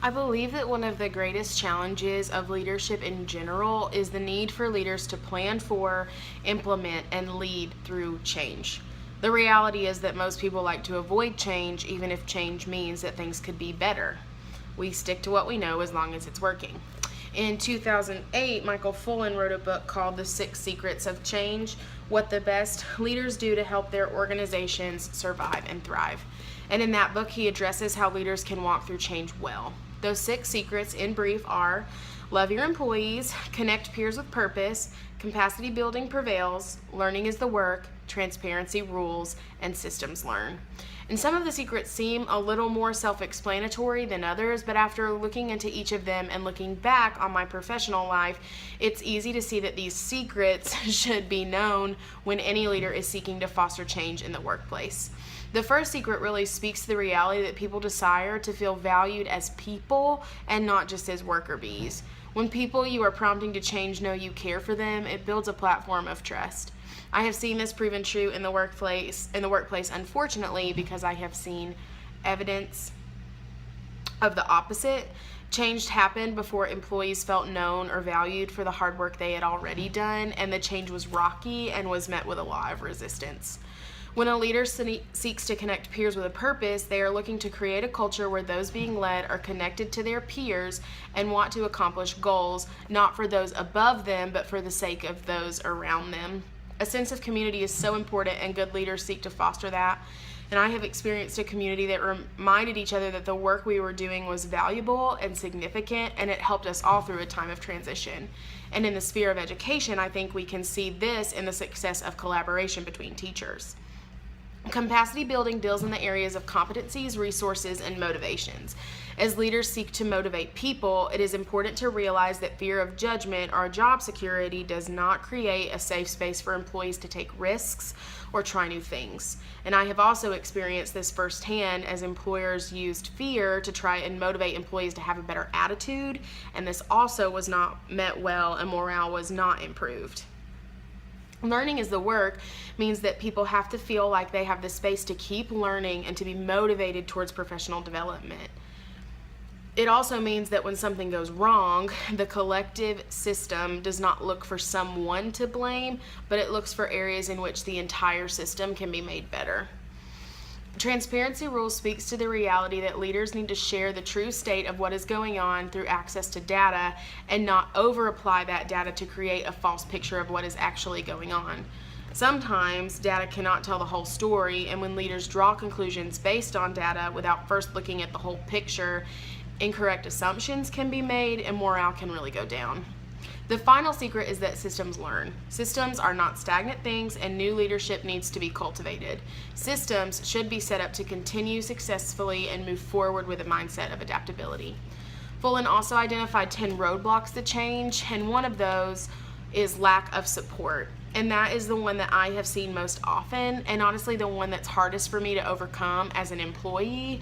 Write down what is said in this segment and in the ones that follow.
I believe that one of the greatest challenges of leadership in general is the need for leaders to plan for, implement, and lead through change. The reality is that most people like to avoid change, even if change means that things could be better. We stick to what we know as long as it's working. In 2008, Michael Fullan wrote a book called The 6 Secrets of Change: What the Best Leaders Do to Help Their Organizations Survive and Thrive. And in that book, he addresses how leaders can walk through change well. Those 6 secrets, in brief, are: love your employees, connect peers with purpose, capacity building prevails, learning is the work, transparency rules, and systems learn. And some of the secrets seem a little more self-explanatory than others, but after looking into each of them and looking back on my professional life, it's easy to see that these secrets should be known when any leader is seeking to foster change in the workplace. The first secret really speaks to the reality that people desire to feel valued as people and not just as worker bees. When people you are prompting to change know you care for them, it builds a platform of trust. I have seen this proven true in the workplace, unfortunately, because I have seen evidence of the opposite. Change happened before employees felt known or valued for the hard work they had already done, and the change was rocky and was met with a lot of resistance. When a leader seeks to connect peers with a purpose, they are looking to create a culture where those being led are connected to their peers and want to accomplish goals, not for those above them, but for the sake of those around them. A sense of community is so important, and good leaders seek to foster that. And I have experienced a community that reminded each other that the work we were doing was valuable and significant, and it helped us all through a time of transition. And in the sphere of education, I think we can see this in the success of collaboration between teachers. Capacity building deals in the areas of competencies, resources, and motivations. As leaders seek to motivate people, it is important to realize that fear of judgment or job security does not create a safe space for employees to take risks or try new things. And I have also experienced this firsthand as employers used fear to try and motivate employees to have a better attitude, and this also was not met well, and morale was not improved. Learning is the work means that people have to feel like they have the space to keep learning and to be motivated towards professional development. It also means that when something goes wrong, the collective system does not look for someone to blame, but it looks for areas in which the entire system can be made better. Transparency rules speaks to the reality that leaders need to share the true state of what is going on through access to data and not over-apply that data to create a false picture of what is actually going on. Sometimes data cannot tell the whole story, and when leaders draw conclusions based on data without first looking at the whole picture, incorrect assumptions can be made and morale can really go down. The final secret is that systems learn. Systems are not stagnant things, and new leadership needs to be cultivated. Systems should be set up to continue successfully and move forward with a mindset of adaptability. Fullan also identified 10 roadblocks to change, and one of those is lack of support. And that is the one that I have seen most often, and honestly the one that's hardest for me to overcome as an employee.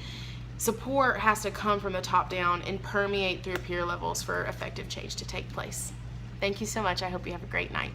Support has to come from the top down and permeate through peer levels for effective change to take place. Thank you so much. I hope you have a great night.